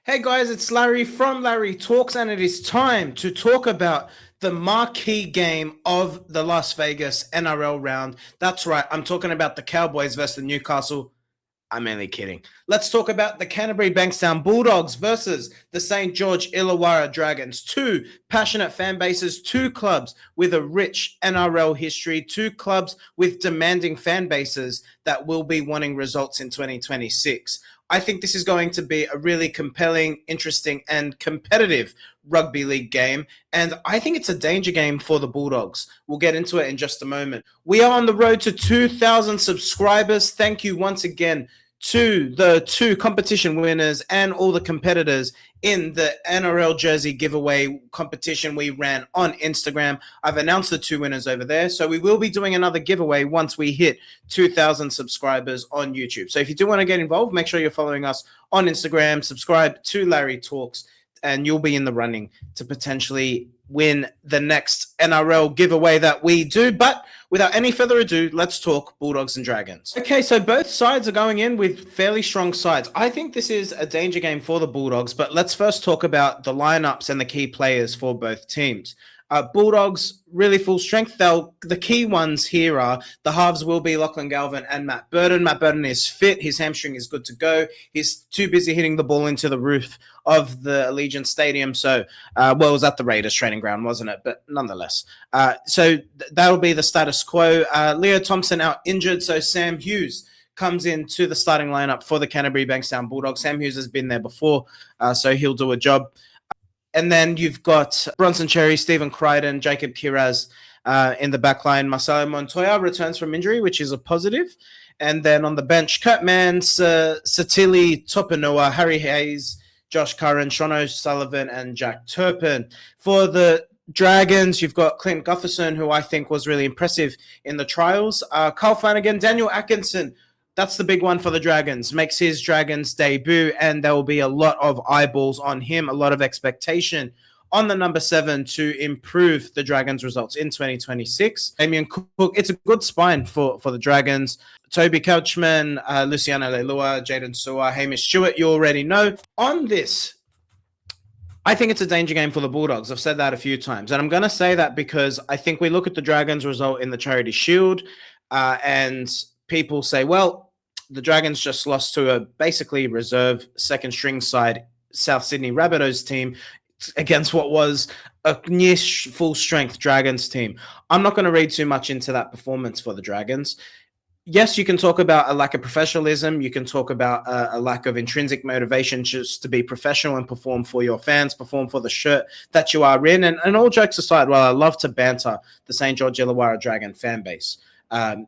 Hey guys, it's Larry from Larry Talks, and it is time to talk about the marquee game of the Las Vegas NRL round. That's right, I'm talking about the Cowboys versus the Newcastle. I'm only kidding. Let's talk about the Canterbury Bankstown Bulldogs versus the St. George Illawarra Dragons. Two passionate fan bases, two clubs with a rich NRL history, two clubs with demanding fan bases that will be wanting results in 2026. I think this is going to be a really compelling, interesting, and competitive rugby league game. And I think it's a danger game for the Bulldogs. We'll get into it in just a moment. We are on the road to 2,000 subscribers. Thank you once again to the two competition winners and all the competitors in the NRL jersey giveaway competition we ran on Instagram. I've announced the two winners over there. So we will be doing another giveaway once we hit 2,000 subscribers on YouTube. So if you do want to get involved, make sure you're following us on Instagram, subscribe to Larry Talks, and you'll be in the running to potentially win the next NRL giveaway that we do. But without any further ado, let's talk Bulldogs and Dragons. Okay, so both sides are going in with fairly strong sides. I think this is a danger game for the Bulldogs, but let's first talk about the lineups and the key players for both teams. Bulldogs, really full strength. The key ones here are the halves will be Lachlan Galvin and Matt Burton. Matt Burton is fit. His hamstring is good to go. He's too busy hitting the ball into the roof of the Allegiant Stadium. So, it was at the Raiders training ground, wasn't it? But nonetheless. That'll be the status quo. Leo Thompson out injured. So Sam Hughes comes into the starting lineup for the Canterbury Bankstown Bulldogs. Sam Hughes has been there before, so he'll do a job. And then you've got Bronson Cherry, Stephen Crichton, Jacob Kiraz in the back line. Marcelo Montoya returns from injury, which is a positive. And then on the bench, Kurt Mans, Satili Topanua, Harry Hayes, Josh Curran, Sean O'Sullivan, and Jack Turpin. For the Dragons, you've got Clint Gutherson, who I think was really impressive in the trials. Carl Flanagan, Daniel Atkinson. That's the big one for the Dragons. Makes his Dragons debut, and there will be a lot of eyeballs on him, a lot of expectation on the number 7 to improve the Dragons' results in 2026. Damien Cook, it's a good spine for the Dragons. Toby Couchman, Luciano Leilua, Jaden Sewer, Hamish Stewart, you already know. On this, I think it's a danger game for the Bulldogs. I've said that a few times. And I'm going to say that because I think we look at the Dragons' result in the Charity Shield and people say, well, the Dragons just lost to a basically reserve second string side South Sydney Rabbitohs team against what was a near full strength Dragons team. I'm not going to read too much into that performance for the Dragons. Yes, you can talk about a lack of professionalism. You can talk about a lack of intrinsic motivation just to be professional and perform for your fans, perform for the shirt that you are in. And all jokes aside, while I love to banter the St. George Illawarra Dragon fan base,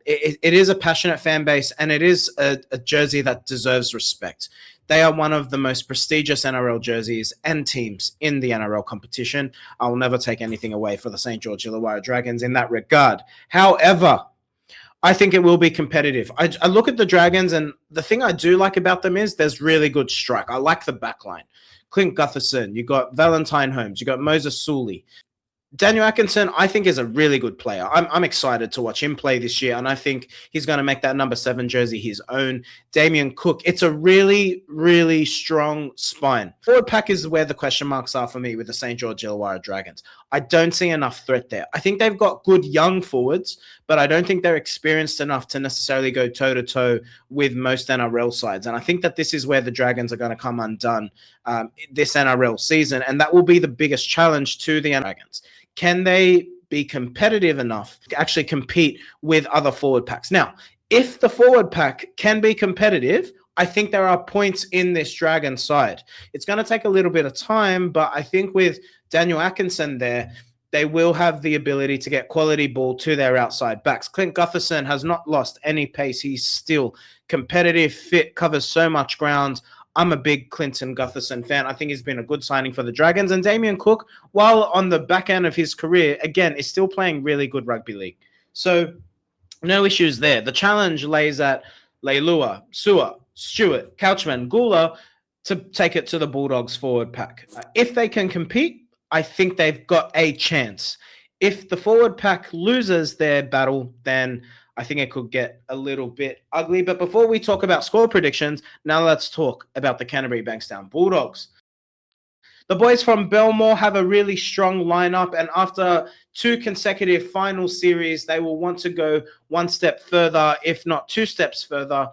it is a passionate fan base, and it is a jersey that deserves respect. They are one of the most prestigious NRL jerseys and teams in the NRL competition. I will never take anything away for the St. George Illawarra Dragons in that regard. However, I think it will be competitive. I look at the Dragons, and the thing I do like about them is there's really good strike. I like the backline. Clint Gutherson, you got Valentine Holmes, you got Moses Sully. Daniel Atkinson, I think, is a really good player. I'm excited to watch him play this year, and I think he's going to make that number 7 jersey his own. Damien Cook, it's a really, really strong spine. Forward pack is where the question marks are for me with the St. George Illawarra Dragons. I don't see enough threat there. I think they've got good young forwards, but I don't think they're experienced enough to necessarily go toe-to-toe with most NRL sides. And I think that this is where the Dragons are going to come undone this NRL season, and that will be the biggest challenge to the Dragons. Can they be competitive enough to actually compete with other forward packs? Now, if the forward pack can be competitive, I think there are points in this Dragon side. It's going to take a little bit of time, but I think with Daniel Atkinson there, they will have the ability to get quality ball to their outside backs. Clint Gutherson has not lost any pace. He's still competitive, fit, covers so much ground. I'm a big Clinton Gutherson fan. I think he's been a good signing for the Dragons. And Damien Cook, while on the back end of his career, again, is still playing really good rugby league. So no issues there. The challenge lays at Leilua, Sewer, Stewart, Couchman, Gula to take it to the Bulldogs forward pack. If they can compete, I think they've got a chance. If the forward pack loses their battle, then I think it could get a little bit ugly. But before we talk about score predictions, now let's talk about the Canterbury Bankstown Bulldogs. The boys from Belmore have a really strong lineup, and after 2 consecutive final series, they will want to go one step further, if not 2 steps further,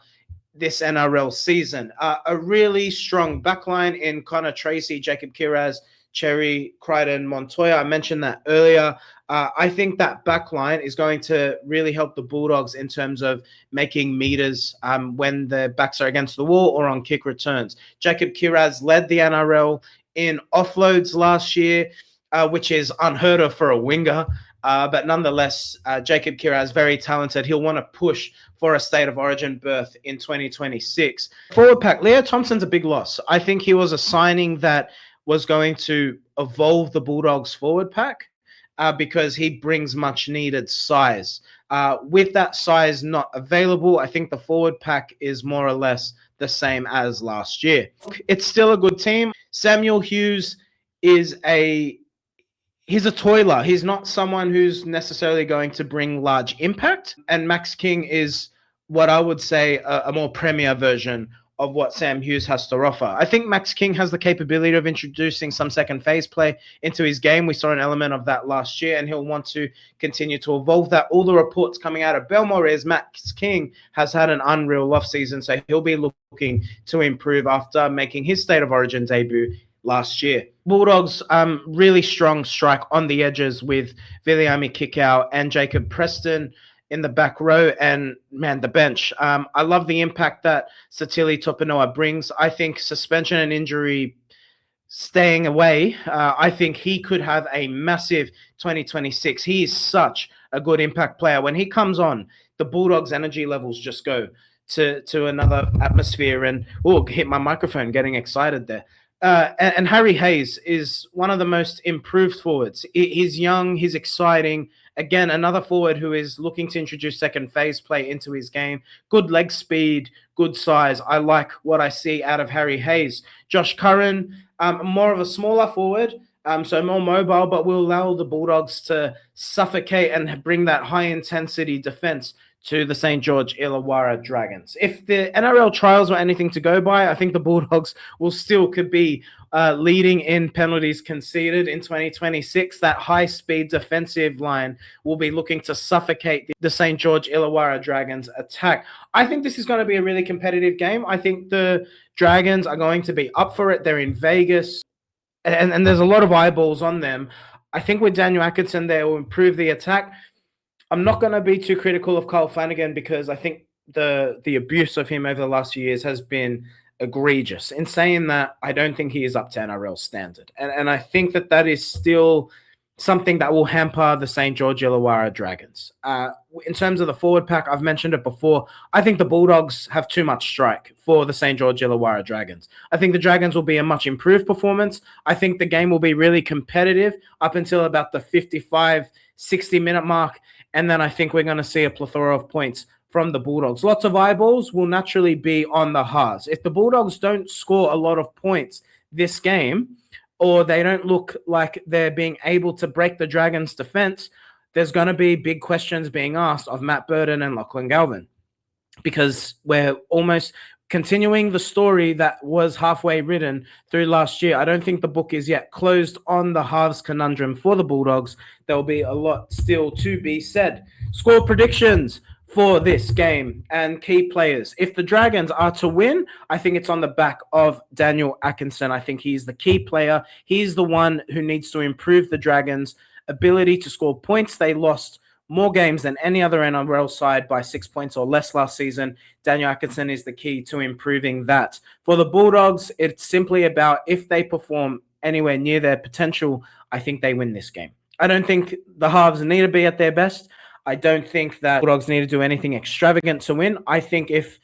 this NRL season. A really strong backline in Connor Tracy, Jacob Kiraz, Cherry, Crichton, Montoya. I mentioned that earlier. I think that backline is going to really help the Bulldogs in terms of making meters when their backs are against the wall or on kick returns. Jacob Kiraz led the NRL in offloads last year, which is unheard of for a winger. But nonetheless, Jacob Kiraz, very talented. He'll want to push for a State of Origin berth in 2026. Forward pack, Leo Thompson's a big loss. I think he was a signing that was going to evolve the Bulldogs forward pack because he brings much needed size. With that size not available, I think the forward pack is more or less the same as last year. It's still a good team. Samuel Hughes is he's a toiler. He's not someone who's necessarily going to bring large impact. And Max King is what I would say a more premier version of what Sam Hughes has to offer. I think Max King has the capability of introducing some second phase play into his game. We saw an element of that last year, and he'll want to continue to evolve that. All the reports coming out of Belmore is Max King has had an unreal offseason, so he'll be looking to improve after making his State of Origin debut last year. Bulldogs, really strong strike on the edges with Viliami Kikau and Jacob Preston in the back row, and man, the bench. I love the impact that Satili Topanoa brings. I think suspension and injury staying away, I think he could have a massive 2026. He is such a good impact player. When he comes on, the Bulldogs' energy levels just go to another atmosphere. And hit my microphone, getting excited there. And Harry Hayes is one of the most improved forwards. He's young, he's exciting. Again, another forward who is looking to introduce second phase play into his game. Good leg speed, good size. I like what I see out of Harry Hayes. Josh Curran, more of a smaller forward, so more mobile, but will allow the Bulldogs to suffocate and bring that high-intensity defense to the St. George Illawarra Dragons. If the NRL trials were anything to go by, I think the Bulldogs could be leading in penalties conceded in 2026. That high-speed defensive line will be looking to suffocate the St. George Illawarra Dragons attack. I think this is going to be a really competitive game. I think the Dragons are going to be up for it. They're in Vegas, and there's a lot of eyeballs on them. I think with Daniel Atkinson, they will improve the attack. I'm not going to be too critical of Kyle Flanagan because I think the abuse of him over the last few years has been egregious. In saying that, I don't think he is up to NRL standard. And I think that is still something that will hamper the St. George Illawarra Dragons. In terms of the forward pack, I've mentioned it before. I think the Bulldogs have too much strike for the St. George Illawarra Dragons. I think the Dragons will be a much improved performance. I think the game will be really competitive up until about the 55, 60-minute mark. And then I think we're going to see a plethora of points from the Bulldogs. Lots of eyeballs will naturally be on the halves. If the Bulldogs don't score a lot of points this game, or they don't look like they're being able to break the Dragons' defense, there's going to be big questions being asked of Matt Burton and Lachlan Galvin, because we're almost continuing the story that was halfway written through last year. I don't think the book is yet closed on the halves conundrum for the Bulldogs. There will be a lot still to be said. Score predictions for this game and key players. If the Dragons are to win, I think it's on the back of Daniel Atkinson. I think he's the key player. He's the one who needs to improve the Dragons' ability to score points. They lost more games than any other NRL side by 6 points or less last season. Daniel Atkinson is the key to improving that. For the Bulldogs, it's simply about if they perform anywhere near their potential, I think they win this game. I don't think the halves need to be at their best. I don't think that Bulldogs need to do anything extravagant to win. I think if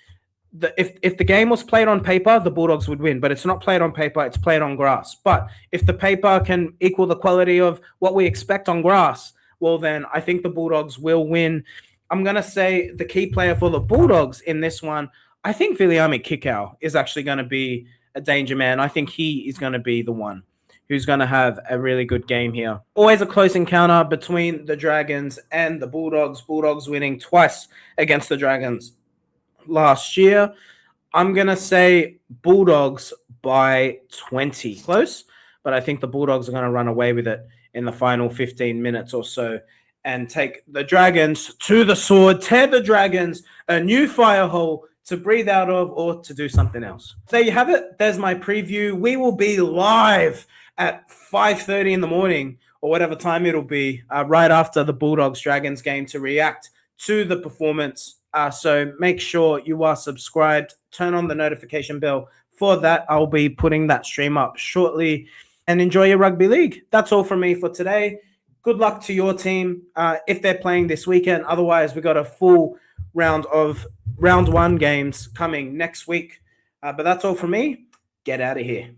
the game was played on paper, the Bulldogs would win, but it's not played on paper, it's played on grass. But if the paper can equal the quality of what we expect on grass, well, then I think the Bulldogs will win. I'm going to say the key player for the Bulldogs in this one, I think Viliami Kikau is actually going to be a danger man. I think he is going to be the one who's going to have a really good game here. Always a close encounter between the Dragons and the Bulldogs. Bulldogs winning twice against the Dragons last year. I'm going to say Bulldogs by 20. Close, but I think the Bulldogs are going to run away with it in the final 15 minutes or so and take the Dragons to the sword, tear the Dragons a new fire hole to breathe out of or to do something else. There you have it. There's my preview. We will be live at 5:30 in the morning or whatever time it'll be right after the Bulldogs-Dragons game to react to the performance. So make sure you are subscribed. Turn on the notification bell for that. I'll be putting that stream up shortly. And enjoy your rugby league. That's all from me for today. Good luck to your team if they're playing this weekend. Otherwise, we got a full round of round one games coming next week. But that's all from me. Get out of here.